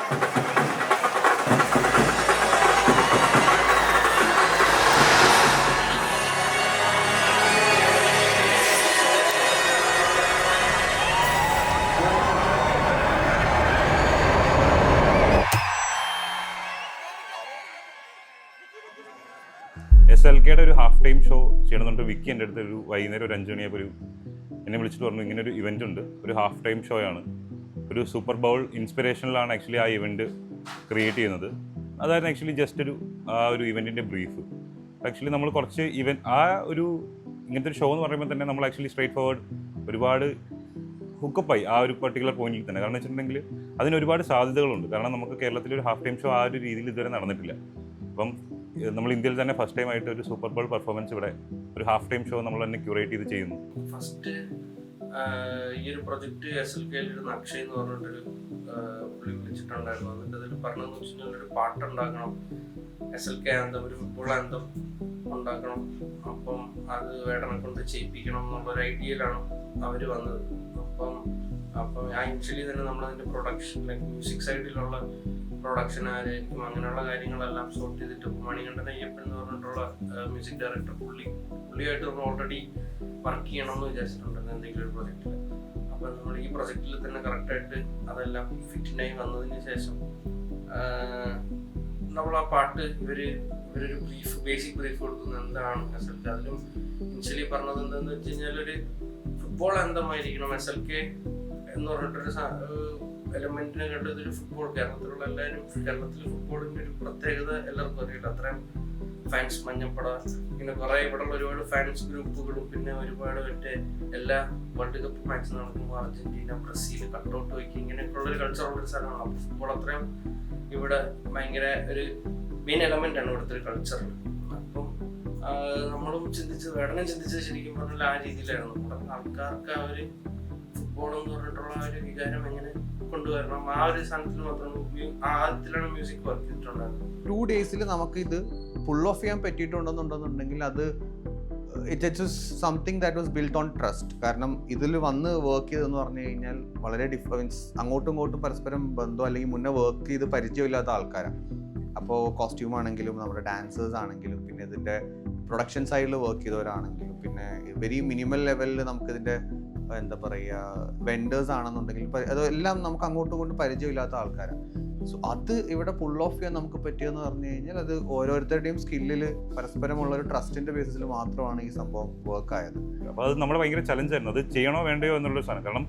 SLKയുടെ ഒരു half time show ചെയ്യണമെന്നുണ്ട്. വിക്കി എൻ്റെ അടുത്ത് ഒരു വൈകുന്നേരം ഒരു 5 മണിയായപ്പോൾ എന്നെ വിളിച്ചിട്ട് പറഞ്ഞു ഇങ്ങനെ ഒരു ഇവൻ്റ് ഉണ്ട്, ഒരു ഹാഫ് ടൈം ഷോ ആണ്, ഒരു സൂപ്പർ ബൗൾ ഇൻസ്പിറേഷനിലാണ് ആക്ച്വലി ആ ഇവൻറ്റ് ക്രിയേറ്റ് ചെയ്യുന്നത്. അതായിരുന്നു ആക്ച്വലി ജസ്റ്റ് ആ ഒരു ഇവൻറ്റിൻ്റെ ബ്രീഫ്. ആക്ച്വലി നമ്മൾ കുറച്ച് ഇങ്ങനത്തെ ഒരു ഷോ എന്ന് പറയുമ്പോൾ തന്നെ നമ്മൾ ആക്ച്വലി സ്ട്രേറ്റ് ഫോർവേഡ് ഒരുപാട് ഹുക്കപ്പായി ആ ഒരു പർട്ടിക്കുലർ പോയിന്റിൽ തന്നെ. കാരണം വെച്ചിട്ടുണ്ടെങ്കിൽ അതിന് ഒരുപാട് സാധ്യതകളുണ്ട്. കാരണം നമുക്ക് കേരളത്തിലൊരു ഹാഫ് ടൈം ഷോ ആ ഒരു രീതിയിൽ ഇതുവരെ നടന്നിട്ടില്ല. അപ്പം നമ്മൾ ഇന്ത്യയിൽ തന്നെ ഫസ്റ്റ് ടൈം ആയിട്ട് ഒരു സൂപ്പർ ബോൾ പെർഫോമൻസ് ഇവിടെ ഒരു ഹാഫ് ടൈം ഷോ നമ്മൾ തന്നെ ക്യൂറേറ്റ് ചെയ്ത് ചെയ്യുന്നു. ഫസ്റ്റ് ഈ ഒരു പ്രൊജക്റ്റ് SLKയിൽ അക്ഷയ് എന്ന് പറഞ്ഞിട്ടൊരു പുള്ളി വിളിച്ചിട്ടുണ്ടായിരുന്നു. എന്നിട്ട് അതിൽ പറഞ്ഞതെന്ന് വെച്ചിട്ടുണ്ടെങ്കിൽ ഒരു പാട്ടുണ്ടാക്കണം, SLK ആന്തം, ഒരു ഫുട്ബോൾ ആന്തം ഉണ്ടാക്കണം. അപ്പം അത് വേടനെ കൊണ്ട് ചെയ്യിപ്പിക്കണം എന്നുള്ളൊരു ഐഡിയയിലാണ് അവർ വന്നത്. അപ്പം ആക്ച്വലി തന്നെ നമ്മളതിൻ്റെ പ്രൊഡക്ഷൻ ലൈക്ക് മ്യൂസിക് സൈഡിലുള്ള പ്രൊഡക്ഷൻ ആരായിരിക്കും അങ്ങനെയുള്ള കാര്യങ്ങളെല്ലാം സോർട്ട് ചെയ്തിട്ട് മണികണ്ഠൻ അയ്യപ്പൻ എന്ന് പറഞ്ഞിട്ടുള്ള മ്യൂസിക് ഡയറക്ടർ പുള്ളിയായിട്ട് നമ്മൾ ഓൾറെഡി വർക്ക് ചെയ്യണമെന്ന് വിചാരിച്ചിട്ടുണ്ടായിരുന്നു എന്തെങ്കിലും ഒരു പ്രൊജക്റ്റിൽ. അപ്പം നമ്മൾ ഈ പ്രൊജക്റ്റിൽ തന്നെ കറക്റ്റായിട്ട് അതെല്ലാം ഫിറ്റിനായി വന്നതിന് ശേഷം നമ്മൾ ആ പാട്ട് ഇവരൊരു ബേസിക് ബ്രീഫ് കൊടുക്കുന്നത് എന്താണ് SLK. അതിലും ഇനിഷ്യലി പറഞ്ഞത് എന്താണെന്ന് വെച്ച് കഴിഞ്ഞാൽ ഒരു ഫുട്ബോൾ അന്തമായിരിക്കണം SLK എന്ന് പറഞ്ഞിട്ടൊരു എലമെന്റിനെ കണ്ടതൊരു ഫുട്ബോൾ. കേരളത്തിലുള്ള എല്ലാവരും കേരളത്തിൽ ഫുട്ബോളിന്റെ ഒരു പ്രത്യേകത എല്ലാവർക്കും അറിയില്ല. അത്രയും ഫാൻസ്, മഞ്ഞപ്പട, പിന്നെ കുറെ ഇവിടെയുള്ള ഒരുപാട് ഫാൻസ് ഗ്രൂപ്പുകളും പിന്നെ ഒരുപാട് എല്ലാ വേൾഡ് കപ്പ് മാച്ച് നടക്കുമ്പോൾ അർജന്റീന, ബ്രസീൽ കട്ടൗട്ട് വയ്ക്കുക ഇങ്ങനെയൊക്കെയുള്ള ഒരു കൾച്ചറുള്ള ഒരു സ്ഥലമാണ്. അപ്പോൾ ഫുട്ബോൾ അത്രയും ഇവിടെ ഭയങ്കര ഒരു മെയിൻ എലമെന്റ് ആണ് ഇവിടുത്തെ ഒരു കൾച്ചറിൽ. അപ്പം നമ്മളും വേടനും ചിന്തിച്ചത് ശരിക്കും പറഞ്ഞാൽ ആ രീതിയിലായിരുന്നു. നമ്മുടെ ആൾക്കാർക്ക് ആ ഒരു ഫുട്ബോൾ എന്ന് പറഞ്ഞിട്ടുള്ള ആ ഒരു വികാരം എങ്ങനെ കൊണ്ടുവരണം, ആ ഒരു സാധനത്തിൽ മാത്രം ആദ്യത്തിലാണ് മ്യൂസിക് വർക്ക് ചെയ്തിട്ടുണ്ടായിരുന്നത്. 2 days നമുക്ക് ഇത് ഫുൾ ഓഫ് ചെയ്യാൻ പറ്റിയിട്ടുണ്ടെന്നുണ്ടെന്നുണ്ടെങ്കിൽ അത് it's something that was built on trust. കാരണം ഇതിൽ വന്ന് വർക്ക് ചെയ്തെന്ന് പറഞ്ഞു കഴിഞ്ഞാൽ വളരെ ഡിഫറൻസ്, അങ്ങോട്ടും ഇങ്ങോട്ടും പരസ്പരം ബന്ധം അല്ലെങ്കിൽ മുന്നേ വർക്ക് ചെയ്ത് പരിചയമില്ലാത്ത ആൾക്കാരാണ്. അപ്പോൾ കോസ്റ്റ്യൂം ആണെങ്കിലും നമ്മുടെ ഡാൻസേഴ്സ് ആണെങ്കിലും പിന്നെ ഇതിൻ്റെ പ്രൊഡക്ഷൻ സൈഡിൽ വർക്ക് ചെയ്തവരാണെങ്കിലും പിന്നെ വെരി മിനിമൽ ലെവലിൽ നമുക്കിതിൻ്റെ എന്താ പറയുക വെൻഡേഴ്സ് ആണെന്നുണ്ടെങ്കിൽ അതെല്ലാം നമുക്ക് അങ്ങോട്ടും ഇങ്ങോട്ടും പരിചയമില്ലാത്ത ആൾക്കാരാണ്. സോ അത് ഇവിടെ പുൾ ഓഫ് ചെയ്യാൻ നമുക്ക് പറ്റിയെന്ന് പറഞ്ഞു കഴിഞ്ഞാൽ അത് ഓരോരുത്തരുടെയും സ്കില്ലിൽ പരസ്പരമുള്ള ഒരു ട്രസ്റ്റിന്റെ ബേസിസിൽ മാത്രമാണ് ഈ സംഭവം വർക്ക് ആയത്. അപ്പോൾ അത് നമ്മുടെ ഭയങ്കര ചലഞ്ചായിരുന്നു, അത് ചെയ്യണോ വേണ്ടയോ എന്നുള്ളൊരു സാധനം. കാരണം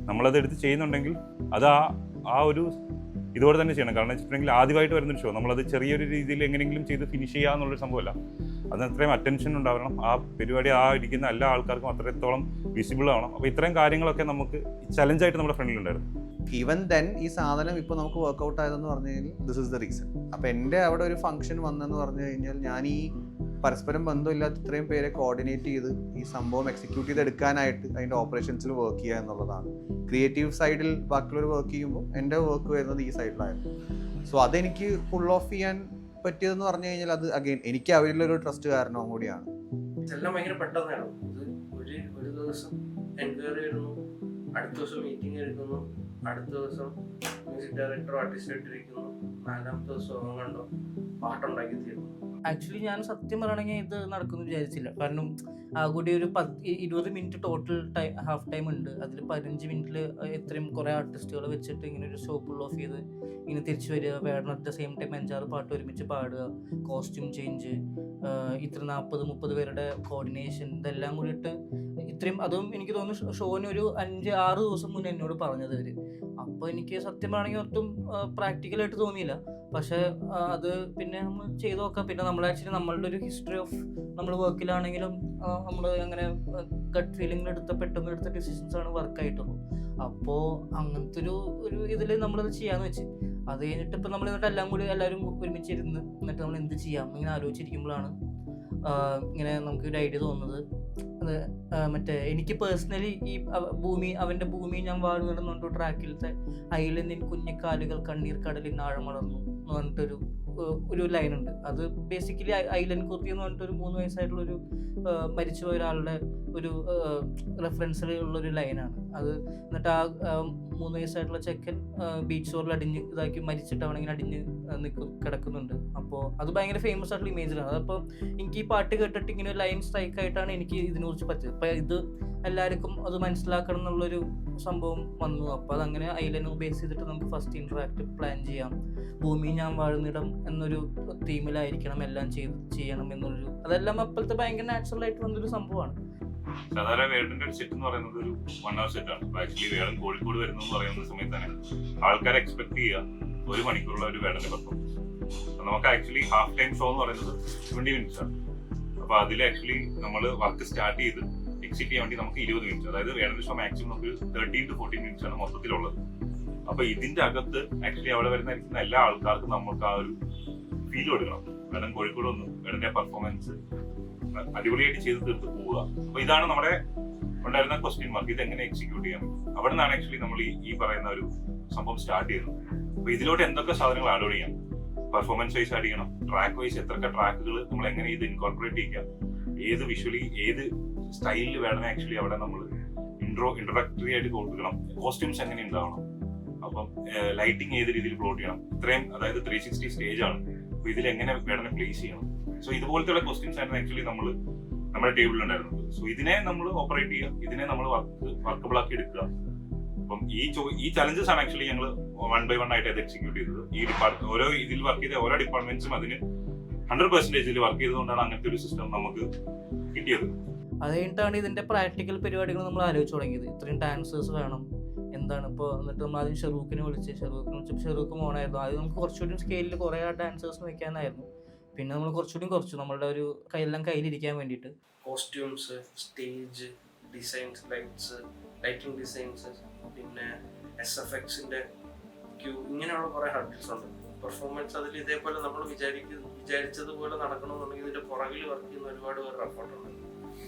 നമ്മളത് എടുത്ത് ചെയ്യുന്നുണ്ടെങ്കിൽ അത് ആ ഒരു ഇതുപോലെ തന്നെ ചെയ്യണം. കാരണം വെച്ചിട്ടുണ്ടെങ്കിൽ ആദ്യമായിട്ട് വരുന്നൊരു ഷോ നമ്മളത് ചെറിയൊരു രീതിയിൽ എങ്ങനെയെങ്കിലും ചെയ്ത് ഫിനിഷ് ചെയ്യുക എന്നുള്ളൊരു സംഭവമല്ല. അതിന് അത്രയും അറ്റൻഷൻ ഉണ്ടാവണം, ആ പരിപാടി ആ ഇരിക്കുന്ന എല്ലാ ആൾക്കാർക്കും അത്രത്തോളം വിസിബിൾ ആവണം. അപ്പോൾ ഇത്രയും കാര്യങ്ങളൊക്കെ നമുക്ക് ചലഞ്ചായിട്ട് നമ്മുടെ ഫ്രണ്ടിലുണ്ടായിരുന്നു. ഈവൻ ദെൻ ഈ സാധനം ഇപ്പോൾ നമുക്ക് വർക്ക്ഔട്ട് ആയതെന്ന് പറഞ്ഞു കഴിഞ്ഞാൽ ദിസ് ഇസ് ദ റീസൺ. അപ്പോൾ എൻ്റെ അവിടെ ഒരു ഫംഗ്ഷൻ വന്നെന്ന് പറഞ്ഞു കഴിഞ്ഞാൽ ഞാൻ ഈ പരസ്പരം ബന്ധമില്ലാത്ത ഇത്രയും പേരെ കോർഡിനേറ്റ് ചെയ്ത് ഈ സംഭവം എക്സിക്യൂട്ട് ചെയ്തെടുക്കാനായിട്ട് അതിൻ്റെ ഓപ്പറേഷൻസിൽ വർക്ക് ചെയ്യുക എന്നുള്ളതാണ്. ക്രിയേറ്റീവ് സൈഡിൽ ബാക്കിയുള്ളവർ വർക്ക് ചെയ്യുമ്പോൾ എൻ്റെ വർക്ക് വരുന്നത് ഈ സൈഡിലായിരുന്നു. സോ അതെനിക്ക് ഫുൾ ഓഫ് ചെയ്യാൻ പറ്റിയതെന്ന് പറഞ്ഞു കഴിഞ്ഞാൽ അത് അഗെയിൻ എനിക്ക് അവരിലൊരു ട്രസ്റ്റ് കാരണവും കൂടിയാണ്. ഇതെല്ലാം ഭയങ്കര പെട്ടെന്നാണ്. ഒരു ദിവസം എൻക്വയറി വരുന്നു, അടുത്ത ദിവസം മീറ്റിംഗ് എടുക്കുന്നു, അടുത്ത ദിവസം മ്യൂസിക് ഡയറക്ടർ ആർട്ടിസ്റ്റായിട്ടിരിക്കുന്നു, 4ാമത്തെ ദിവസം കണ്ടോ പാട്ടുണ്ടാക്കി തീർന്നു. ആക്ച്വലി ഞാൻ സത്യം പറയണമെങ്കിൽ ഇത് നടക്കുമെന്ന് വിചാരിച്ചില്ല. കാരണം കൂടി ഒരു 20 മിനിറ്റ് ടോട്ടൽ ഹാഫ് ടൈം ഉണ്ട്. അതിൽ 15 മിനിറ്റിൽ എത്രയും കുറേ ആർട്ടിസ്റ്റുകൾ വെച്ചിട്ട് ഇങ്ങനെ ഒരു ഷോ പുൾ ഓഫ് ചെയ്ത് ഇങ്ങനെ തിരിച്ചു വരിക, വേണം അറ്റ് ദ സെയിം ടൈം 5-6 പാട്ട് ഒരുമിച്ച് പാടുക, കോസ്റ്റ്യൂം ചേഞ്ച്, ഇത്ര 40-30 പേരുടെ കോർഡിനേഷൻ, ഇതെല്ലാം കൂടിയിട്ട് ഇത്രയും. അതും എനിക്ക് തോന്നുന്നു ഷോന് ഒരു 5-6 ദിവസം മുന്നേ എന്നോട് പറഞ്ഞത് ഇവർ. അപ്പോൾ എനിക്ക് സത്യം പറയുകയാണെങ്കിൽ ഒട്ടും പ്രാക്ടിക്കലായിട്ട് തോന്നിയില്ല. പക്ഷേ അത് പിന്നെ നമ്മൾ ചെയ്ത് നോക്കാം. പിന്നെ നമ്മൾ ആക്ച്വലി നമ്മളുടെ ഒരു ഹിസ്റ്ററി ഓഫ് നമ്മൾ വർക്കിലാണെങ്കിലും നമ്മൾ അങ്ങനെ ഗട്ട് ഫീലിംഗിൽ പെട്ടെന്ന് എടുത്ത ഡിസിഷൻസ് ആണ് വർക്കായിട്ടുള്ളൂ. അപ്പോൾ അങ്ങനത്തെ ഒരു ഇതിൽ നമ്മളത് ചെയ്യാന്ന് വെച്ച് അത് കഴിഞ്ഞിട്ട് ഇപ്പം നമ്മൾ എന്നിട്ട് എല്ലാവരും ഒരുമിച്ചിരുന്ന് എന്നിട്ട് നമ്മൾ എന്ത് ചെയ്യാം ഇങ്ങനെ ആലോചിച്ചിരിക്കുമ്പോഴാണ് ഇങ്ങനെ നമുക്കൊരു ഐഡിയ തോന്നുന്നത്. അത് മറ്റേ എനിക്ക് പേഴ്സണലി ഈ അവൻ്റെ ഭൂമി ഞാൻ വാഴുന്നിടുന്നുണ്ട് ട്രാക്കിലത്തെ അയിലെ നിൻ കുഞ്ഞിക്കാലുകൾ കണ്ണീർ കടലിൽ ആഴമളർന്നു എന്ന് പറഞ്ഞിട്ടൊരു ഒരു ലൈനുണ്ട്. അത് ബേസിക്കലി ഐലൻഡ് കുർത്തി എന്ന് പറഞ്ഞിട്ട് ഒരു 3 വയസ്സായിട്ടുള്ളൊരു മരിച്ചുപോയ ഒരാളുടെ ഒരു റെഫറൻസിൽ ഉള്ളൊരു ലൈനാണ് അത്. എന്നിട്ട് ആ 3 വയസ്സായിട്ടുള്ള ചെക്കൻ ബീച്ച് ഷോറിൽ അടിഞ്ഞ് ഇതാക്കി മരിച്ചിട്ട് അവനിങ്ങനെ അടിഞ്ഞ് കിടക്കുന്നുണ്ട്. അപ്പോൾ അത് ഭയങ്കര ഫേമസ് ആയിട്ടുള്ള ഇമേജിലാണ്. അതപ്പോൾ എനിക്ക് ഈ പാട്ട് കേട്ടിട്ട് ഇങ്ങനെ ഒരു ലൈൻ സ്ട്രൈക്ക് ആയിട്ടാണ് എനിക്ക് ഇതിനെക്കുറിച്ച് പറ്റിയത്. അപ്പോൾ ഇത് എല്ലാവർക്കും അത് മനസ്സിലാക്കണം എന്നുള്ളൊരു സംഭവം വന്നു. അപ്പോൾ അതങ്ങനെ ഐലൻഡ് ബേസ് ചെയ്തിട്ട് നമുക്ക് ഫസ്റ്റ് ഇൻട്രാക്ട് പ്ലാൻ ചെയ്യാം. ഭൂമി ഞാൻ വാഴുന്നിടം എന്നൊരു തീമിലായിരിക്കണം എല്ലാം ചെയ്യണം എന്നുള്ളൊരു, അതെല്ലാം അപ്പോഴത്തെ ഭയങ്കര നാച്ചുറൽ ആയിട്ട് വന്നൊരു സംഭവമാണ്. സാധാരണ വേടന്റെ ഒരു സെറ്റ് എന്ന് പറയുന്നത് ഒരു 1 hour സെറ്റാണ്. ആക്ച്വലി വേടൻ കോഴിക്കോട് വരുന്നു പറയുന്ന സമയത്ത് തന്നെ ആൾക്കാർ എക്സ്പെക്ട് ചെയ്യുക 1 മണിക്കൂറുള്ള ഒരു വേടന്റെ പെർഫോമൻസ്. നമുക്ക് ആക്ച്വലി ഹാഫ് ടൈം ഷോ എന്ന് പറയുന്നത് 20 minutes ആണ്. അപ്പൊ അതിൽ ആക്ച്വലി നമ്മൾ വർക്ക് സ്റ്റാർട്ട് ചെയ്ത് എക്സിറ്റ് ചെയ്യാൻ വേണ്ടി നമുക്ക് 20 minutes, അതായത് വേടന്റെ ഷോ മാക്സിമം നമുക്ക് 13 to 14 minutes ആണ് മൊത്തത്തിലുള്ളത്. അപ്പൊ ഇതിന്റെ അകത്ത് ആക്ച്വലി അവിടെ വരുന്ന എല്ലാ ആൾക്കാർക്കും നമുക്ക് ആ ഒരു ഫീൽ കൊടുക്കണം. വേടൻ കോഴിക്കോട് വന്നു, വേടന്റെ പെർഫോമൻസ് അടിപൊളിയായിട്ട് ചെയ്ത് തീർത്ത് പോവുക. അപ്പൊ ഇതാണ് നമ്മുടെ ഉണ്ടായിരുന്ന ക്വസ്റ്റ്യൻ മാർക്ക്, ഇത് എങ്ങനെ എക്സിക്യൂട്ട് ചെയ്യാം. അവിടെ നിന്നാണ് ആക്ച്വലി നമ്മൾ ഈ പറയുന്ന ഒരു സംഭവം സ്റ്റാർട്ട് ചെയ്യുന്നത്. അപ്പൊ ഇതിലോട്ട് എന്തൊക്കെ സാധനങ്ങൾ ആഡ് ചെയ്യാം, പെർഫോമൻസ് വൈസ് ആഡ് ചെയ്യണം, ട്രാക്ക് വൈസ് എത്രയൊക്കെ ട്രാക്കുകൾ നമ്മൾ എങ്ങനെ ഇത് ഇൻകോർപ്പറേറ്റ് ചെയ്യാം, ഏത് വിഷ്വലി ഏത് സ്റ്റൈലിൽ വേണം ആക്ച്വലി അവിടെ നമ്മൾ ഇൻട്രൊഡക്ടറി ആയിട്ട് കൊടുക്കണം, കോസ്റ്റ്യൂംസ് എങ്ങനെ ഉണ്ടാവണം, അപ്പം ലൈറ്റിംഗ് ഏത് രീതിയിൽ പ്ലോട്ട് ചെയ്യണം, ഇത്രയും അതായത് 360 സ്റ്റേജ് ആണ്. അപ്പൊ ഇതിൽ എങ്ങനെ വേണം പ്ലേസ് ചെയ്യണം. സോ ഇതുപോലത്തെ ക്വസ്റ്റ്യൻസ് ആയിരുന്നു ആക്ച്വലി നമ്മുടെ ടേബിളിൽ ഉണ്ടായിരുന്നത്. സോ ഇതിനെ നമ്മൾ ഓപ്പറേറ്റ് ചെയ്യുക, ഇതിനെ നമ്മൾ വർക്കബിൾ ആക്കി എടുക്കുക. അപ്പം ഈ ചലഞ്ചസ് ആണ് ആക്ച്വലി ഞങ്ങൾ 1 by 1 ആയിട്ട് അത് എക്സിക്യൂട്ട് ചെയ്തത്. ഈ ഓരോ ഇതിൽ വർക്ക് ചെയ്ത ഓരോ ഡിപ്പാർട്ട്മെന്റ്സും അതിന് 100% വർക്ക് ചെയ്തുകൊണ്ടാണ് അങ്ങനത്തെ ഒരു സിസ്റ്റം നമുക്ക് കിട്ടിയത്. അത് കഴിഞ്ഞിട്ടാണ് ഇതിന്റെ പ്രാക്ടിക്കൽ പരിപാടികൾ നമ്മൾ ആലോചിച്ച് തുടങ്ങിയത്. ഇത്രയും ഡാൻസേഴ്സ് വേണം എന്താണ് ഇപ്പോൾ. എന്നിട്ട് നമ്മൾ ആദ്യം ഷെറൂഖിനെ വിളിച്ചപ്പോൾ ഷെറൂഖ് മോണായിരുന്നു. ആദ്യം നമുക്ക് കുറച്ചുകൂടി സ്കെയിലിൽ കുറേ ഡാൻസേഴ്സ് വെക്കാനായിരുന്നു. പിന്നെ നമ്മൾ കുറച്ചുകൂടി കുറച്ചു നമ്മളുടെ ഒരു എല്ലാം കയ്യിലിരിക്കാൻ വേണ്ടിയിട്ട്. Costumes, stage designs, lighting designs, പിന്നെ SFXന്റെ ക്യൂ, ഇങ്ങനെയുള്ള കുറേ ഹർഡിൽസ് ഉണ്ട്. പെർഫോമൻസ് അതിൽ ഇതേപോലെ നമ്മൾ വിചാരിച്ചതുപോലെ നടക്കണമെന്നുണ്ടെങ്കിൽ ഇതിന്റെ പുറകിൽ വർക്ക് ചെയ്യുന്ന ഒരുപാട് പേരുടെ എഫർട്ടുണ്ട്.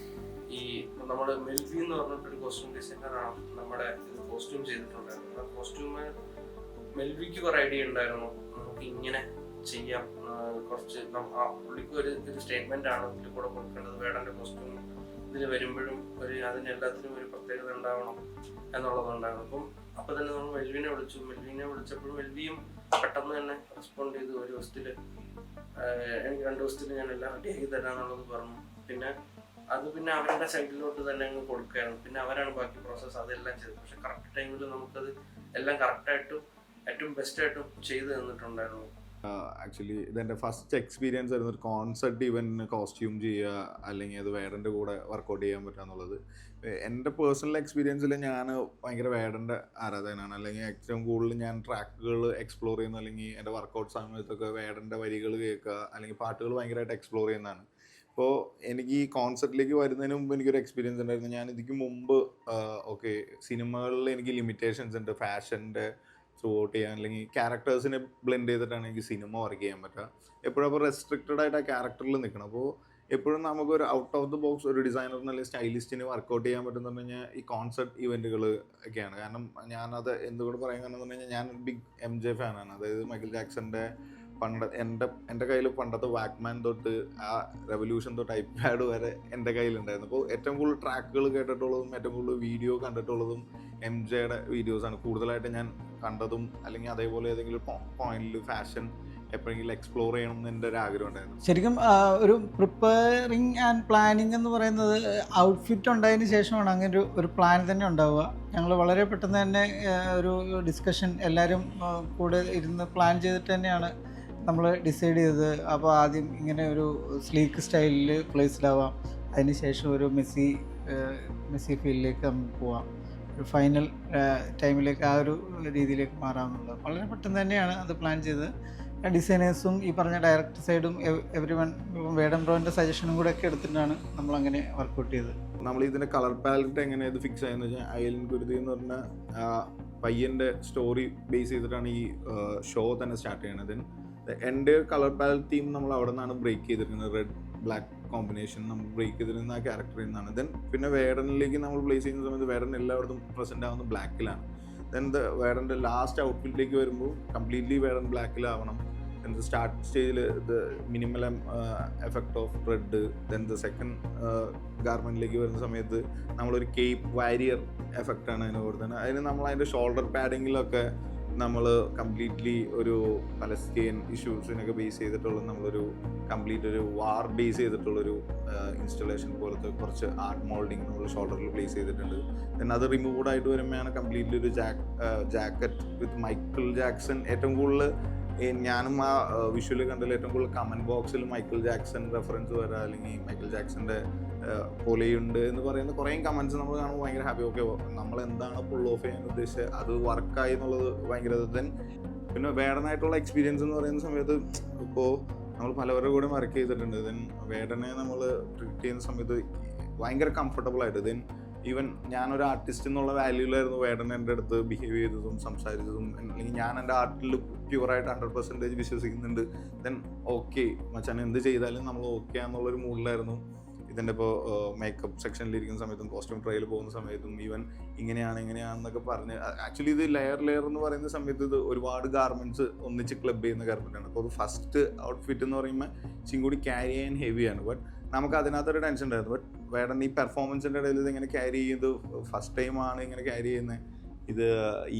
ഈ നമ്മൾ മെൽവി എന്ന് പറഞ്ഞിട്ടൊരു കോസ്റ്റ്യൂം ഡിസൈനറാണ് നമ്മുടെ ഇത് കോസ്റ്റ്യൂം ചെയ്തിട്ടുണ്ടായിരുന്നു. ആ കോസ്റ്റ്യൂം മെൽവിക്ക് കുറെ ഐഡിയ ഉണ്ടായിരുന്നു, നമുക്ക് ഇങ്ങനെ ചെയ്യാം, കുറച്ച് പുള്ളിക്ക് ഒരു സ്റ്റേറ്റ്മെന്റ് ആണ് ഇതിൽ കൂടെ കൊടുക്കേണ്ടത്. വേടന്റെ കോസ്റ്റ്യൂം ഇതിൽ വരുമ്പോഴും അതിനെല്ലാത്തിനും ഒരു പ്രത്യേകത ഉണ്ടാവണം എന്നുള്ളതുണ്ടായിരുന്നു. അപ്പൊ തന്നെ നമ്മൾ മെൽവിനെ വിളിച്ചപ്പോൾ മെൽവിയും പെട്ടെന്ന് തന്നെ റെസ്പോണ്ട് ചെയ്ത് എനിക്ക് 2 ദിവസത്തിൽ ഞാൻ എല്ലാം റെഡിയാക്കി തരാന്നുള്ളത് പറഞ്ഞു. പിന്നെ അവരുടെ സൈഡിലോട്ട് തന്നെ അങ്ങ് കൊടുക്കുകയായിരുന്നു. പിന്നെ അവരാണ് ബാക്കി പ്രോസസ്സ് അതെല്ലാം ചെയ്തത്. പക്ഷെ കറക്റ്റ് ടൈമിൽ നമുക്കത് എല്ലാം കറക്റ്റായിട്ടും ഏറ്റവും ബെസ്റ്റായിട്ടും ചെയ്ത് തന്നിട്ടുണ്ടായിരുന്നു. ആക്ച്വലി ഇതെൻ്റെ ഫസ്റ്റ് എക്സ്പീരിയൻസ് ആയിരുന്നു ഒരു കോൺസെർട്ട് ഇവൻറ്റിന് കോസ്റ്റ്യൂം ചെയ്യുക, അല്ലെങ്കിൽ അത് വേടൻ്റെ കൂടെ വർക്കൗട്ട് ചെയ്യാൻ പറ്റുക എന്നുള്ളത്. എൻ്റെ പേഴ്സണൽ എക്സ്പീരിയൻസിൽ ഞാൻ ഭയങ്കര വേടൻ്റെ ആരാധകനാണ്. അല്ലെങ്കിൽ ഏറ്റവും കൂടുതൽ ഞാൻ ട്രാക്കുകൾ എക്സ്പ്ലോർ ചെയ്യുന്ന, അല്ലെങ്കിൽ എൻ്റെ വർക്കൗട്ട് സമയത്തൊക്കെ വേടൻ്റെ വരികൾ കേൾക്കുക, അല്ലെങ്കിൽ പാട്ടുകൾ ഭയങ്കരമായിട്ട് എക്സ്പ്ലോർ ചെയ്യുന്നതാണ്. അപ്പോൾ എനിക്ക് ഈ കോൺസെർട്ടിലേക്ക് വരുന്നതിന് മുമ്പ് എനിക്കൊരു എക്സ്പീരിയൻസ് ഉണ്ടായിരുന്നു. ഞാൻ ഇതിക്ക് മുമ്പ് സിനിമകളിൽ എനിക്ക് ലിമിറ്റേഷൻസ് ഉണ്ട്, ഫാഷൻ്റെ ത്രൂ ഔട്ട് ചെയ്യാൻ, അല്ലെങ്കിൽ ക്യാരക്ടേഴ്സിനെ ബ്ലെൻഡ് ചെയ്തിട്ടാണ് എനിക്ക് സിനിമ വർക്ക് ചെയ്യാൻ പറ്റുക. എപ്പോഴും അപ്പോൾ റെസ്ട്രിക്റ്റഡ് ആയിട്ട് ആ ക്യാരക്ടറിൽ നിൽക്കണം. അപ്പോൾ എപ്പോഴും നമുക്കൊരു ഔട്ട് ഓഫ് ദ ബോക്സ് ഒരു ഡിസൈനറിന് അല്ലെങ്കിൽ സ്റ്റൈലിസ്റ്റിന് വർക്കൗട്ട് ചെയ്യാൻ പറ്റുമെന്ന് പറഞ്ഞു കഴിഞ്ഞാൽ ഈ കോൺസെർട്ട് ഇവൻറ്റുകൾ ഒക്കെയാണ്. കാരണം ഞാനത് എന്തുകൊണ്ട് പറയാൻ കാരണം എന്ന് പറഞ്ഞു കഴിഞ്ഞാൽ ഞാനൊരു ബിഗ് MJ ഫാനാണ്. അതായത് മൈക്കിൾ ജാക്സന്റെ എൻ്റെ കയ്യിൽ പണ്ടത്തെ വാക്മാൻ തൊട്ട് ആ റെവല്യൂഷൻ തൊട്ട് ഐപാഡ് വരെ എൻ്റെ കയ്യിലുണ്ടായിരുന്നു. അപ്പോൾ ഏറ്റവും കൂടുതൽ ട്രാക്കുകൾ കേട്ടിട്ടുള്ളതും ഏറ്റവും കൂടുതൽ വീഡിയോ കണ്ടിട്ടുള്ളതും MJയുടെ വീഡിയോസാണ് കൂടുതലായിട്ട് ഞാൻ കണ്ടതും. അല്ലെങ്കിൽ അതേപോലെ ഏതെങ്കിലും പോയിന്റിൽ ഫാഷൻ എപ്പോഴെങ്കിലും എക്സ്പ്ലോർ ചെയ്യണം എന്ന് എൻ്റെ ഒരു ആഗ്രഹം ഉണ്ടായിരുന്നു. ശരിക്കും ഒരു പ്രിപ്പയറിങ് ആൻഡ് പ്ലാനിങ് എന്ന് പറയുന്നത് ഔട്ട്ഫിറ്റ് ഉണ്ടായതിന് ശേഷമാണ് അങ്ങനെ ഒരു പ്ലാൻ തന്നെ ഉണ്ടാവുക. ഞങ്ങൾ വളരെ പെട്ടെന്ന് തന്നെ ഒരു ഡിസ്കഷൻ എല്ലാവരും കൂടെ ഇരുന്ന് പ്ലാൻ ചെയ്തിട്ട് തന്നെയാണ് നമ്മൾ ഡിസൈഡ് ചെയ്തത്. അപ്പോൾ ആദ്യം ഇങ്ങനെ ഒരു സ്ലീക്ക് സ്റ്റൈലിൽ പ്ലേസ്ഡാവാം, അതിന് ശേഷം ഒരു മെസ്സി ഫീൽഡിലേക്ക് നമുക്ക് പോവാം, ഒരു ഫൈനൽ ടൈമിലേക്ക് ആ ഒരു രീതിയിലേക്ക് മാറാമെന്നുള്ളത് വളരെ പെട്ടെന്ന് തന്നെയാണ് അത് പ്ലാൻ ചെയ്തത്. ഡിസൈനേഴ്സും ഈ പറഞ്ഞ ഡയറക്ടർ സൈഡും എവരിവൺ വേടൻ ബ്രോൻ്റെ സജഷനും കൂടെ ഒക്കെ എടുത്തിട്ടാണ് നമ്മളങ്ങനെ വർക്കൗട്ട് ചെയ്തത്. നമ്മൾ ഇതിൻ്റെ കളർ പാലറ്റ് എങ്ങനെ ഇത് ഫിക്സ് ആയെന്ന് വെച്ചാൽ ഐലൻഡ് കുരുതി എന്ന് പറഞ്ഞ പയ്യൻ്റെ സ്റ്റോറി ബേസ് ചെയ്തിട്ടാണ് ഈ ഷോ തന്നെ സ്റ്റാർട്ട് ചെയ്യണത്. എൻ്റെ കളർ പാലറ്റ് തീം നമ്മൾ അവിടെ നിന്നാണ് ബ്രേക്ക് ചെയ്തിരിക്കുന്നത്. റെഡ് ബ്ലാക്ക് കോമ്പിനേഷൻ നമ്മൾ ബ്രേക്ക് ചെയ്തിരുന്ന ആ ക്യാരക്ടറിൽ നിന്നാണ്. ദെൻ പിന്നെ വേടനിലേക്ക് നമ്മൾ പ്ലേസ് ചെയ്യുന്ന സമയത്ത് വേടൻ എല്ലായിടത്തും പ്രസൻറ്റ് ആവുന്നത് ബ്ലാക്കിലാണ്. ദെൻ വേടൻ്റെ ലാസ്റ്റ് ഔട്ട്ഫിറ്റിലേക്ക് വരുമ്പോൾ കംപ്ലീറ്റ്ലി വേടൻ ബ്ലാക്കിലാവണം. in the start stage the minimal effect of red, then the second ഗാർമെൻറ്റിലേക്ക് വരുന്ന സമയത്ത് നമ്മളൊരു കേപ്പ് വാരിയർ എഫക്റ്റാണ് അതിന് കൊടുത്തത്. അതിന് നമ്മൾ അതിൻ്റെ ഷോൾഡർ പാഡിങ്ങിലൊക്കെ നമ്മൾ കംപ്ലീറ്റ്ലി ഒരു പലസ്തീൻ ഇഷ്യൂസിനൊക്കെ ബേസ് ചെയ്തിട്ടുള്ള നമ്മളൊരു കംപ്ലീറ്റ് ഒരു വാർ ബേസ് ചെയ്തിട്ടുള്ളൊരു ഇൻസ്റ്റലേഷൻ പോലത്തെ കുറച്ച് ആർട്ട് മോൾഡിങ് നമ്മൾ ഷോൾഡറിൽ പ്ലേസ് ചെയ്തിട്ടുണ്ട്. ദെൻ അത് റിമൂവ്ഡ് ആയിട്ട് വരുമ്പോഴാണ് കംപ്ലീറ്റ്ലി ഒരു ജാക്കറ്റ് വിത്ത് മൈക്കിൾ ജാക്സൺ. ഏറ്റവും കൂടുതൽ ഞാനും ആ വിഷ്വൽ കണ്ടതിൽ ഏറ്റവും കൂടുതൽ കമൻറ്റ് ബോക്സിൽ മൈക്കിൾ ജാക്സൺ റെഫറൻസ് വരാം, അല്ലെങ്കിൽ മൈക്കിൾ ജാക്സൻ്റെ പോലെയുണ്ട് എന്ന് പറയുന്ന കുറേ കമൻറ്റ്സ് നമ്മൾ കാണുമ്പോൾ ഭയങ്കര ഹാപ്പി. ഓക്കെ, നമ്മൾ എന്താണ് പുൾ ഓഫ് ചെയ്യാൻ ഉദ്ദേശിച്ചത് അത് വർക്കായി എന്നുള്ളത് ഭയങ്കര. ദെൻ പിന്നെ വേടനായിട്ടുള്ള എക്സ്പീരിയൻസ് എന്ന് പറയുന്ന സമയത്ത് ഇപ്പോൾ നമ്മൾ പലവരുടെ കൂടെ വർക്ക് ചെയ്തിട്ടുണ്ട്. ദെൻ വേടനെ നമ്മൾ ട്രീറ്റ് ചെയ്യുന്ന സമയത്ത് ഭയങ്കര കംഫർട്ടബിൾ ആയിട്ട്. ദെൻ ഈവൻ ഞാനൊരു ആർട്ടിസ്റ്റ് എന്നുള്ള വാല്യൂലായിരുന്നു വേടൻ എൻ്റെ അടുത്ത് ബിഹേവ് ചെയ്തതും സംസാരിച്ചതും. അല്ലെങ്കിൽ ഞാൻ എൻ്റെ ആർട്ടിൽ പ്യുവറായിട്ട് 100% വിശ്വസിക്കുന്നുണ്ട്. ദെൻ ഓക്കെ മച്ചാൻ എന്ത് ചെയ്താലും നമ്മൾ ഓക്കെ എന്നുള്ളൊരു മൂഡിലായിരുന്നു. ഇതിൻ്റെ ഇപ്പോൾ മേക്കപ്പ് സെക്ഷനിലിരിക്കുന്ന സമയത്തും കോസ്റ്റ്യൂം ട്രയൽ പോകുന്ന സമയത്തും ഈവൻ ഇങ്ങനെയാണെന്നൊക്കെ പറഞ്ഞ് ആക്ച്വലി ഇത് ലെയർ എന്ന് പറയുന്ന സമയത്ത് ഇത് ഒരുപാട് ഗാർമെൻറ്റ്സ് ഒന്നിച്ച് ക്ലബ് ചെയ്യുന്ന ഗാർമെൻറ്റാണ്. അപ്പോൾ അത് ഫസ്റ്റ് ഔട്ട്ഫിറ്റ് എന്ന് പറയുമ്പോൾ ഇച്ചിരി കൂടി ക്യാരി ചെയ്യാൻ ഹെവിയാണ്. ബട്ട് നമുക്ക് അതിനകത്തൊരു ടെൻഷൻ ഉണ്ടായിരുന്നു. ബട്ട് വേടൻ ഈ പെർഫോമൻസിൻ്റെ ഇടയിൽ ഇത് എങ്ങനെ ക്യാരി ചെയ്യുന്നത്, ഫസ്റ്റ് ടൈമാണ് ഇങ്ങനെ ക്യാരി ചെയ്യുന്നത്, ഇത്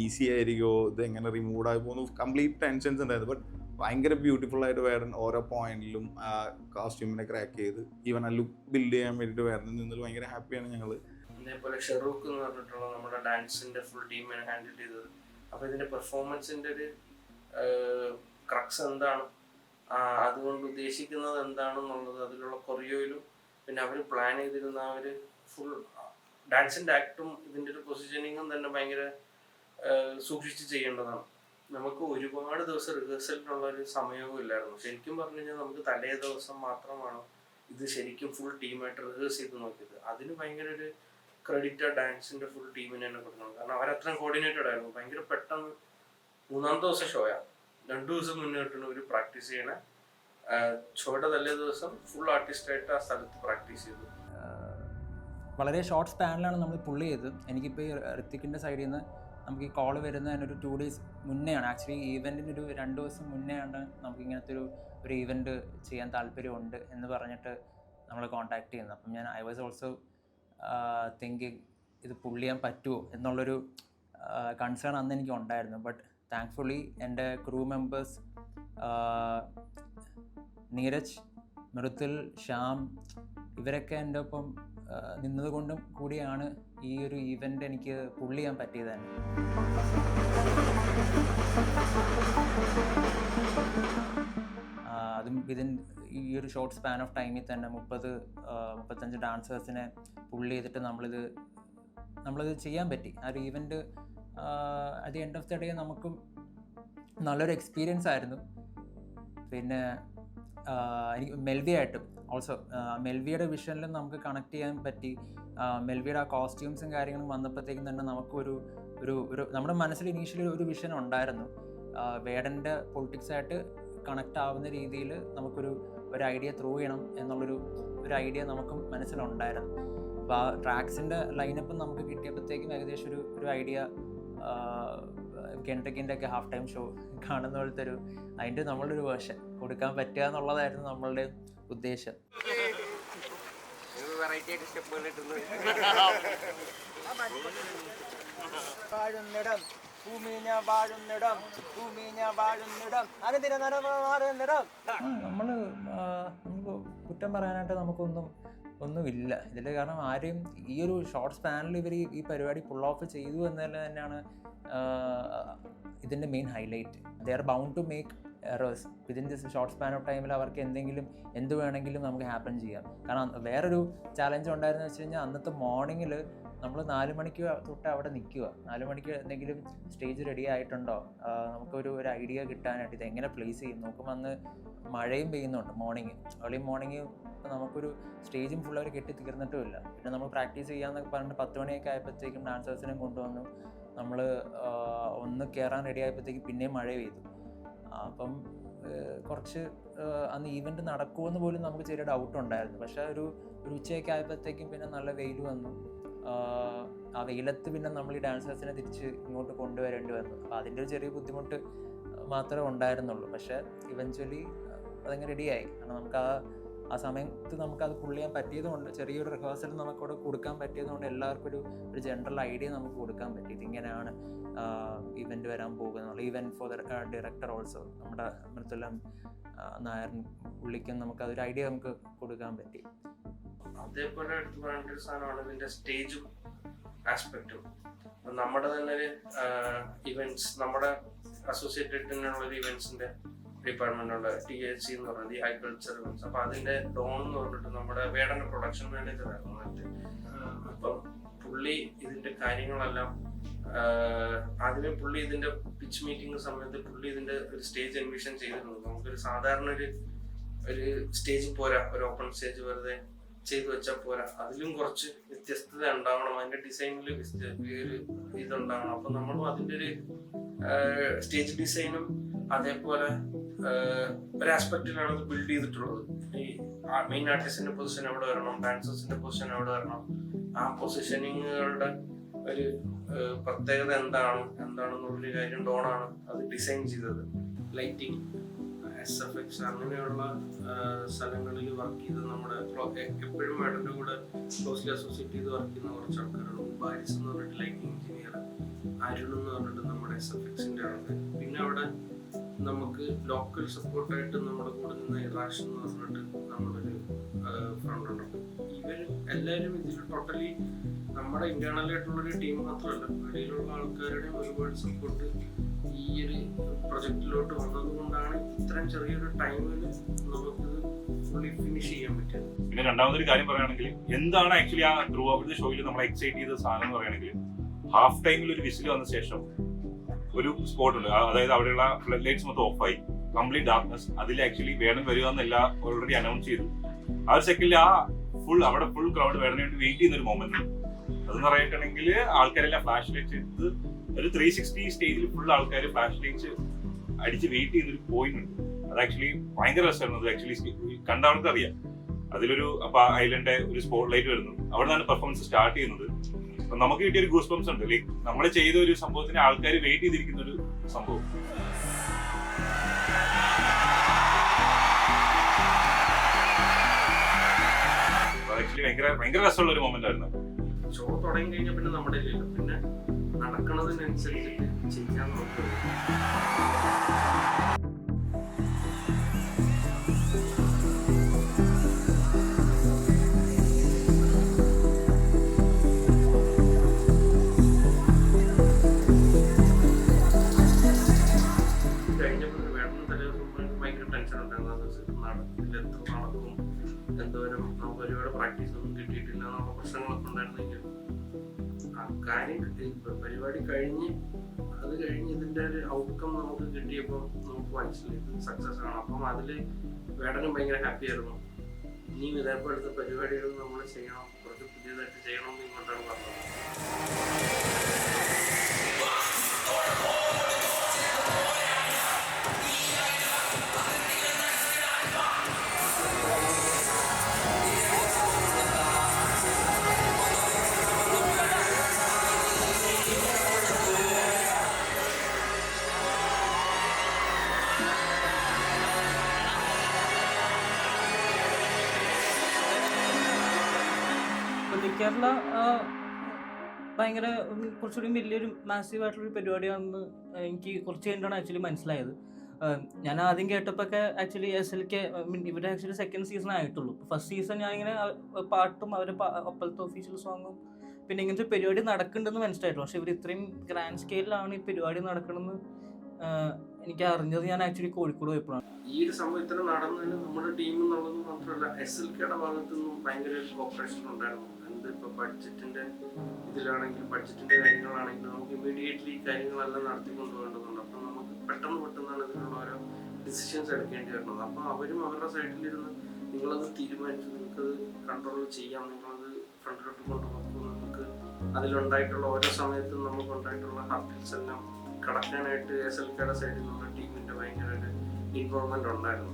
ഈസി ആയിരിക്കുമോ, ഇത് എങ്ങനെ റിമൂവ് ആയി പോകുന്നു, കംപ്ലീറ്റ് ടെൻഷൻസ് ഉണ്ടായിരുന്നു. ബട്ട് ഭയങ്കര ബ്യൂട്ടിഫുൾ ആയിട്ട് വേടൻ ഓരോ പോയിന്റിലും ആ കോസ്റ്റ്യൂമിനെ ക്രാക്ക് ചെയ്ത് ഈവൻ ആ ലുക്ക് ബിൽഡ് ചെയ്യാൻ വേണ്ടിയിട്ട് വേടൻ നിന്നതിൽ ഭയങ്കര ഹാപ്പിയാണ് ഞങ്ങൾ. അതേപോലെ ഷെറൂക്ക് എന്ന് പറഞ്ഞിട്ടുള്ള നമ്മുടെ ഡാൻസിന്റെ ഫുൾ ടീമിനെ ഹാൻഡിൽ ചെയ്തത്. അപ്പോൾ ഇതിന്റെ പെർഫോമൻസിന്റെ ഒരു ക്രക്സ് എന്താണ്, അതുകൊണ്ട് ഉദ്ദേശിക്കുന്നത് എന്താണെന്നുള്ളത് അതിലുള്ള കൊറിയോയിലും പിന്നെ അവർ പ്ലാൻ ചെയ്തിരുന്ന ആ ഒരു ഫുൾ ഡാൻസിന്റെ ആക്ടും ഇതിന്റെ ഒരു പൊസിഷനിങ്ങും തന്നെ ഭയങ്കര സൂക്ഷിച്ച് ചെയ്യേണ്ടതാണ്. നമുക്ക് ഒരുപാട് ദിവസം റിഹേഴ്സലിനുള്ള ഒരു സമയവും ഇല്ലായിരുന്നു. ശരിക്കും പറഞ്ഞു കഴിഞ്ഞാൽ നമുക്ക് തലേ ദിവസം മാത്രമാണ് ഇത് ശരിക്കും ഫുൾ ടീമായിട്ട് റിഹേഴ്സ് ചെയ്ത് നോക്കിയത്. അതിന് ഭയങ്കര ഒരു ക്രെഡിറ്റ് ഡാൻസിന്റെ ഫുൾ ടീമിന് തന്നെ കൊടുക്കണം. കാരണം അവരത്രയും കോർഡിനേറ്റഡ് ആയിരുന്നു. ഭയങ്കര പെട്ടെന്ന് 3-ാമത്തെ ദിവസം ഷോയാണ്, 2 ദിവസം മുന്നോട്ടാണ് ഒരു പ്രാക്ടീസ് ചെയ്യണേ. ഷോയുടെ തലേ ദിവസം ഫുൾ ആർട്ടിസ്റ്റായിട്ട് ആ സ്ഥലത്ത് പ്രാക്ടീസ് ചെയ്തു. വളരെ ഷോർട്ട് സ്പാനിലാണ് നമ്മൾ പുള്ളി ചെയ്തത്. എനിക്കിപ്പോൾ ഈ ഋത്തിക്കിൻ്റെ സൈഡിൽ നിന്ന് നമുക്ക് ഈ കോൾ വരുന്നതിന് ഒരു 2 days മുന്നെയാണ്, ആക്ച്വലി ഈവെൻറ്റിന് ഒരു 2 ദിവസം മുന്നെയാണ് നമുക്ക് ഇങ്ങനത്തെ ഒരു ഈവെൻറ്റ് ചെയ്യാൻ താല്പര്യമുണ്ട് എന്ന് പറഞ്ഞിട്ട് നമ്മൾ കോൺടാക്ട് ചെയ്യുന്നത്. അപ്പം ഐ വാസ് ഓൾസോ തിങ്കിങ് ഇത് പുള്ളി ചെയ്യാൻ പറ്റുമോ എന്നുള്ളൊരു കൺസേൺ അന്ന് എനിക്ക് ഉണ്ടായിരുന്നു. ബട്ട് താങ്ക്ഫുള്ളി എൻ്റെ ക്രൂ മെമ്പേഴ്സ് നീരജ്, മൃത്തുൽ, ശ്യാം ഇവരൊക്കെ എൻ്റെ ഒപ്പം നിന്നതുകൊണ്ടും കൂടിയാണ് ഈ ഒരു ഈവെൻ്റ് എനിക്ക് പുള്ളി ചെയ്യാൻ പറ്റിയത് തന്നെ. അതും ഈ ഒരു ഷോർട്ട് സ്പാൻ ഓഫ് ടൈമിൽ തന്നെ 30-35 ഡാൻസേഴ്സിനെ പുള്ളി ചെയ്തിട്ട് നമ്മളിത് ചെയ്യാൻ പറ്റി. ആ ഒരു event at the end of the day നമുക്കും നല്ലൊരു എക്സ്പീരിയൻസ് ആയിരുന്നു. പിന്നെ എനിക്ക് മെൽവിയായിട്ടും ഓൾസോ മെൽവിയുടെ വിഷനിലും നമുക്ക് കണക്ട് ചെയ്യാൻ പറ്റി. മെൽവിയുടെ ആ കോസ്റ്റ്യൂംസും കാര്യങ്ങളും വന്നപ്പോഴത്തേക്കും തന്നെ നമുക്കൊരു നമ്മുടെ മനസ്സിൽ ഇനീഷ്യലി ഒരു വിഷൻ ഉണ്ടായിരുന്നു. വേടൻ്റെ പൊളിറ്റിക്സായിട്ട് കണക്റ്റ് ആവുന്ന രീതിയിൽ നമുക്കൊരു ഐഡിയ ത്രൂ ചെയ്യണം എന്നുള്ളൊരു ഐഡിയ നമുക്കും മനസ്സിലുണ്ടായിരുന്നു. അപ്പോൾ ആ ട്രാക്സിൻ്റെ ലൈനപ്പ് നമുക്ക് കിട്ടിയപ്പോഴത്തേക്കും ഏകദേശം ഒരു ഐഡിയ കെൻട്രിക്കിൻ്റെ ഒക്കെ ഹാഫ് ടൈം ഷോ കാണുന്ന പോലത്തെ അതിൻ്റെ നമ്മളൊരു വേർഷൻ കൊടുക്കാൻ പറ്റുക എന്നുള്ളതായിരുന്നു നമ്മളുടെ ഉദ്ദേശം. നമ്മൾ കുറ്റം പറയാനായിട്ട് ഒന്നുമില്ല ഇതിൽ. കാരണം ആരെയും ഈ ഒരു ഷോർട്ട് സ്പാനിൽ ഇവർ ഈ പരിപാടി പുൾ ഓഫ് ചെയ്തു എന്നതിൽ തന്നെയാണ് ഇതിൻ്റെ main highlight. They are bound to make errors within this short span of ടൈമിൽ. അവർക്ക് എന്ത് വേണമെങ്കിലും നമുക്ക് ഹാപ്പൻ ചെയ്യാം. കാരണം വേറൊരു ചാലഞ്ച് ഉണ്ടായിരുന്നു വെച്ച് കഴിഞ്ഞാൽ അന്നത്തെ മോർണിംഗിൽ നമ്മൾ 4 മണിക്ക് തൊട്ട് അവിടെ നിൽക്കുക. 4 മണിക്ക് എന്തെങ്കിലും സ്റ്റേജ് റെഡി ആയിട്ടുണ്ടോ, നമുക്കൊരു ഐഡിയ കിട്ടാനായിട്ട് ഇതെങ്ങനെ പ്ലേസ് ചെയ്യും. നോക്കുമ്പോൾ അന്ന് മഴയും പെയ്യുന്നുണ്ട് ഏർലി മോർണിംഗ്. നമുക്കൊരു സ്റ്റേജും ഫുൾ അവർ കെട്ടി തീർന്നിട്ടുമില്ല. പിന്നെ നമ്മൾ പ്രാക്ടീസ് ചെയ്യാമെന്നൊക്കെ പറഞ്ഞിട്ട് 10 മണിയൊക്കെ ആയപ്പോഴത്തേക്കും ഡാൻസേഴ്സിനെയും കൊണ്ടുവന്നു. നമ്മൾ ഒന്ന് കയറാൻ റെഡി ആയപ്പോഴത്തേക്കും പിന്നെയും മഴ പെയ്തു. അപ്പം കുറച്ച് അന്ന് ഈവെൻറ്റ് നടക്കുമെന്ന് പോലും നമുക്ക് ചെറിയ ഡൗട്ട് ഉണ്ടായിരുന്നു. പക്ഷേ ഒരു ഉച്ചയൊക്കെ ആയപ്പോഴത്തേക്കും പിന്നെ നല്ല വെയിൽ വന്നു. ആ വെയിലത്ത് പിന്നെ നമ്മൾ ഈ ഡാൻസേഴ്സിനെ തിരിച്ച് ഇങ്ങോട്ട് കൊണ്ടുവരേണ്ടി വന്നു. അപ്പോൾ അതിൻ്റെ ഒരു ചെറിയ ബുദ്ധിമുട്ട് മാത്രമേ ഉണ്ടായിരുന്നുള്ളൂ. പക്ഷേ ഇവഞ്ച്വലി അതങ്ങനെ റെഡിയായി. കാരണം നമുക്ക് ആ സമയത്ത് നമുക്കത് പുള്ള് ചെയ്യാൻ പറ്റിയതുകൊണ്ട്, ചെറിയൊരു റിഹേഴ്സൽ നമുക്കവിടെ കൊടുക്കാൻ പറ്റിയതുകൊണ്ട് എല്ലാവർക്കും ഒരു ജനറൽ ഐഡിയ നമുക്ക് കൊടുക്കാൻ പറ്റി. ഇതിങ്ങനെയാണ് ഇവൻറ്റ് വരാൻ പോകുന്നത്. Even for the director also, നമ്മുടെ മൃദുലം നായർ പുള്ളിക്കും നമുക്കതൊരു ഐഡിയ നമുക്ക് കൊടുക്കാൻ പറ്റി. അതേപോലെ എടുത്ത് പറയേണ്ട ഒരു സാധനമാണ് ഇതിന്റെ സ്റ്റേജും ആസ്പെക്റ്റും. നമ്മുടെ തന്നെ ഒരു ഇവന്റ്സ്, നമ്മുടെ അസോസിയേറ്റഡിനുള്ളൊരു ഇവന്റ്സിന്റെ ഡിപ്പാർട്ട്മെന്റുള്ള THC എന്ന് പറയുന്നത്, ഈ ഹൈ കൾച്ചർ ഇവന്റ്സ്. അപ്പൊ അതിന്റെ ഡോൺ എന്ന് പറഞ്ഞിട്ട് നമ്മുടെ വേടന്റെ പ്രൊഡക്ഷൻ മാനേജർ ആയിരുന്നു മറ്റേ. അപ്പം പുള്ളി ഇതിന്റെ കാര്യങ്ങളെല്ലാം ആദ്യമേ പുള്ളി ഇതിന്റെ പിച്ച് മീറ്റിംഗ് സമയത്ത് പുള്ളി ഇതിന്റെ ഒരു സ്റ്റേജ് എൻവിഷൻ ചെയ്തിരുന്നു. നമുക്കൊരു സാധാരണ ഒരു സ്റ്റേജ് പോരാ, ഒരു ഓപ്പൺ സ്റ്റേജ് വെറുതെ ചെയ്തു വെച്ചാൽ പോരാ, അതിലും കുറച്ച് വ്യത്യസ്തത ഉണ്ടാവണം, അതിന്റെ ഡിസൈനിൽ ഒരു ഇതുണ്ടാവണം. അപ്പൊ നമ്മളും അതിന്റെ ഒരു സ്റ്റേജ് ഡിസൈനും അതേപോലെ ഒരു ആസ്പെക്റ്റിലാണ് അത് ബിൽഡ് ചെയ്തിട്ടുള്ളത്. ഈ മെയിൻ ആർട്ടിസ്റ്റിന്റെ പൊസിഷൻ എവിടെ വരണം, ഡാൻസേഴ്സിന്റെ പൊസിഷൻ എവിടെ വരണം, ആ പൊസിഷനിങ്ങുകളുടെ ഒരു പ്രത്യേകത എന്താണെന്നുള്ളൊരു കാര്യം ഡോണാണ് അത് ഡിസൈൻ ചെയ്തത്. ലൈറ്റിംഗ്, SFX അങ്ങനെയുള്ള സ്ഥലങ്ങളിൽ വർക്ക് ചെയ്ത് നമ്മുടെ എപ്പോഴും വേടന്റെ കൂടെ ക്ലോസ്ലി അസോസിയേറ്റ് ചെയ്ത് വർക്ക് ചെയ്യുന്ന കുറച്ച് ആൾക്കാരാണ്. ബാരിസ് എന്ന് പറഞ്ഞിട്ട് ലൈറ്റിംഗ് എഞ്ചിനീയർ, അരുൺ എന്ന് പറഞ്ഞിട്ട് നമ്മുടെ SFXന്റെ ആൾക്കാർ. പിന്നെ അവിടെ നമുക്ക് ലോക്കൽ സപ്പോർട്ടായിട്ട് നമ്മുടെ കൂടെ നിന്ന് ഇറാഷൻ എന്ന് പറഞ്ഞിട്ട് നമ്മളൊരു ഫ്രണ്ട് ഉണ്ട്. ഇവർ എല്ലാവരും ഇതിൽ ടോട്ടലി നമ്മുടെ ഇന്റേണൽ ആയിട്ടുള്ളൊരു ടീം മാത്രമല്ല, വെളിയിലുള്ള ആൾക്കാരുടെയും ഒരുപാട് സപ്പോർട്ട് ഈ ഒരു പ്രൊജക്റ്റിലോട്ട് വന്നത് കൊണ്ടാണ് ഇത്രയും ചെറിയൊരു ടൈമിൽ നമുക്കിത് ഫുള്ളി ഫിനിഷ് ചെയ്യാൻ പറ്റിയത്. പിന്നെ രണ്ടാമതൊരു കാര്യം പറയുകയാണെങ്കിൽ, എന്താണ് ആക്ച്വലി ആ ത്രൂ ഔട്ട് ദ ഷോയിൽ നമ്മളെ എക്സൈറ്റ് ചെയ്ത സാധനം എന്ന് പറയുകയാണെങ്കിൽ, ഹാഫ് ടൈമിൽ ഒരു വിസിൽ വന്ന ശേഷം ഒരു സ്പോട്ട് ഉണ്ട്, അതായത് അവിടെയുള്ള ഫ്ലഡ് ലൈറ്റ്സ് മൊത്തം ഓഫായി, കംപ്ലീറ്റ് ഡാർക്ക്നെസ്. അതിൽ ആക്ച്വലി വേടൻ വരിക എന്നെല്ലാം ഓൾറെഡി അനൗൺസ് ചെയ്തു. ആ ഒരു സെക്കൻഡിൽ അവിടെ ഫുൾ ക്രൗഡ് വേടന് വേണ്ടി വെയിറ്റ് ചെയ്യുന്ന ഒരു മൊമെന്റ് ഉണ്ട്. അതെന്ന് പറയുകയാണെങ്കിൽ ആൾക്കാരെല്ലാം ഫ്ലാഷ് ലൈറ്റ്സ് എടുത്ത് ഒരു 360 സ്റ്റേജിൽ ഫുൾ ആൾക്കാർ ഫ്ലാഷ് ലൈറ്റ്സ് അടിച്ച് വെയിറ്റ് ചെയ്യുന്നൊരു പോയിന്റ് ഉണ്ട്. അത് ആക്ച്വലി ഭയങ്കര രസമായിരുന്നു. അത് ആക്ച്വലി കണ്ടവർക്ക് അറിയാം. അതിലൊരു അപ്പൊ ഐലൻഡ് ഒരു സ്പോട്ട് ലൈറ്റ് വരുന്നു, അവിടെ നിന്നാണ് പെർഫോമൻസ് സ്റ്റാർട്ട് ചെയ്യുന്നത്. അപ്പൊ നമുക്ക് കിട്ടിയ ഒരു ഗൂസ് ബംസ് ഉണ്ട്, ലൈക്ക് നമ്മൾ ചെയ്ത ഒരു സംഭവത്തിന് ആൾക്കാർ വെയിറ്റ് ചെയ്തിരിക്കുന്ന ഒരു സംഭവം. ആക്ച്വലി ഭയങ്കര രസമുള്ള ഒരു മൊമെന്റ് ആയിരുന്നു. ഷോ തുടങ്ങി കഴിഞ്ഞാൽ പിന്നെ നമ്മുടെ ഇല്ല, പിന്നെ നടക്കുന്നതിനനുസരിച്ചിട്ട് ചെയ്യാൻ നോക്കുക. കഴിഞ്ഞപ്പോൾ വേടനും തലേദിവസം ഭയങ്കര ടെൻഷൻ ഉണ്ടായിരുന്നു. നടക്കില്ല, എത്ര നടക്കും, എന്തോരം നമുക്ക് ഒരുപാട് പ്രാക്ടീസ് ഒന്നും കിട്ടിയിട്ടില്ല എന്നുള്ള പ്രശ്നങ്ങളൊക്കെ ഉണ്ടായിരുന്നെങ്കിൽ കാര്യം പരിപാടി കഴിഞ്ഞ് ഇതിന്റെ ഒരു ഔട്ട്കം നമുക്ക് കിട്ടിയപ്പോൾ നമുക്ക് മനസ്സിലായി ഇത് സക്സസ് ആണ്. അപ്പം അതില് വേടനും ഭയങ്കര ഹാപ്പി ആയിരുന്നു. ഇനിയും ഇതേപോലത്തെ പരിപാടികൾ നമ്മൾ ചെയ്യണം, കുറച്ച് പുതിയതായിട്ട് ചെയ്യണം എന്ന് ഇങ്ങോട്ടാണ് പറഞ്ഞത്. കേരള ഭയങ്കര കുറച്ചുകൂടി വലിയൊരു മാസീവായിട്ടുള്ളൊരു പരിപാടിയാണെന്ന് എനിക്ക് കുറച്ച് കഴിഞ്ഞിട്ടാണ് ആക്ച്വലി മനസ്സിലായത്. ഞാൻ ആദ്യം കേട്ടപ്പോഴൊക്കെ ആക്ച്വലി SLK ഇവരുടെ ആക്ച്വലി സെക്കൻഡ് സീസൺ ആയിട്ടുള്ളൂ. ഫസ്റ്റ് സീസൺ ഞാനിങ്ങനെ പാട്ടും അവരുടെ ഒപ്പലത്തെ ഒഫീഷ്യൽ സോങ്ങും പിന്നെ ഇങ്ങനത്തെ പരിപാടി നടക്കുന്നുണ്ടെന്ന് മനസ്സിലായിട്ടുള്ളൂ. പക്ഷെ ഇവർ ഇത്രയും ഗ്രാൻഡ് സ്കെയിലാണ് ഈ പരിപാടി നടക്കണമെന്ന് എനിക്ക് അറിഞ്ഞത് ഞാൻ ആക്ച്വലി കോഴിക്കോട് പോയപ്പോഴാണ്. ഈ ഒരു സംഭവം ഇത്ര നടന്നതിന് നമ്മുടെ ടീം എന്നുള്ളത് മാത്രമല്ല, SLKയുടെ ഭാഗത്തു നിന്നും ഭയങ്കര ഒരു കോപ്പറേഷൻ ഉണ്ടായിരുന്നു. ഇപ്പൊ ബഡ്ജറ്റിന്റെ ഇതിലാണെങ്കിലും ബഡ്ജറ്റിന്റെ കാര്യങ്ങളാണെങ്കിലും നമുക്ക് ഇമ്മീഡിയറ്റ്ലി ഈ കാര്യങ്ങളെല്ലാം നടത്തിക്കൊണ്ട് പോകേണ്ടതുണ്ട്. അപ്പം നമുക്ക് പെട്ടെന്നാണ് ഇതിനുള്ള ഓരോ ഡിസിഷൻസ് എടുക്കേണ്ടി വരുന്നത്. അപ്പം അവരും അവരുടെ സൈഡിലിരുന്ന് നിങ്ങളത് തീരുമാനിച്ചു, നിങ്ങൾക്കത് കൺട്രോൾ ചെയ്യാം, നിങ്ങളത് ഫ്രണ്ടിലോട്ട് കൊണ്ടുപോകും, നിങ്ങൾക്ക് അതിലുണ്ടായിട്ടുള്ള ഓരോ സമയത്തും നമുക്കുണ്ടായിട്ടുള്ള ഹാർട്ടിൽസ് എല്ലാം കടക്കാനായിട്ട് SLKയുടെ സൈഡിൽ നിന്നുള്ള ടീമിന്റെ ഭയങ്കര ഒരു ഇൻവോൾവ്മെന്റ് ഉണ്ടായിരുന്നു.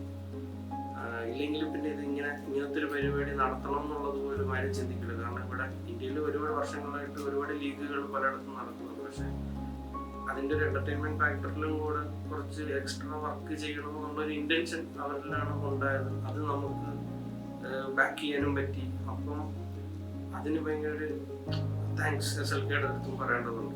ഇല്ലെങ്കിലും പിന്നെ ഇങ്ങനത്തെ ഒരു പരിപാടി നടത്തണം എന്നുള്ളത് പോലും ആരും ചിന്തിക്കില്ല. കാരണം ഇവിടെ ഇന്ത്യയിൽ ഒരുപാട് വർഷങ്ങളായിട്ട് ഒരുപാട് ലീഗുകൾ പലയിടത്തും നടക്കുന്നുണ്ട്. പക്ഷെ അതിൻ്റെ ഒരു എൻ്റർടൈൻമെൻറ്റ് ഫാക്ടറിലും കൂടെ കുറച്ച് എക്സ്ട്രാ വർക്ക് ചെയ്യണം എന്നുള്ളൊരു ഇൻറ്റൻഷൻ അവരിലാണ് ഉണ്ടായത്. അത് നമുക്ക് ബാക്ക് ചെയ്യാനും പറ്റി. അപ്പം അതിന് ഭയങ്കര ഒരു താങ്ക്സ് SLKയുടെ അടുത്തും പറയേണ്ടതുണ്ട്.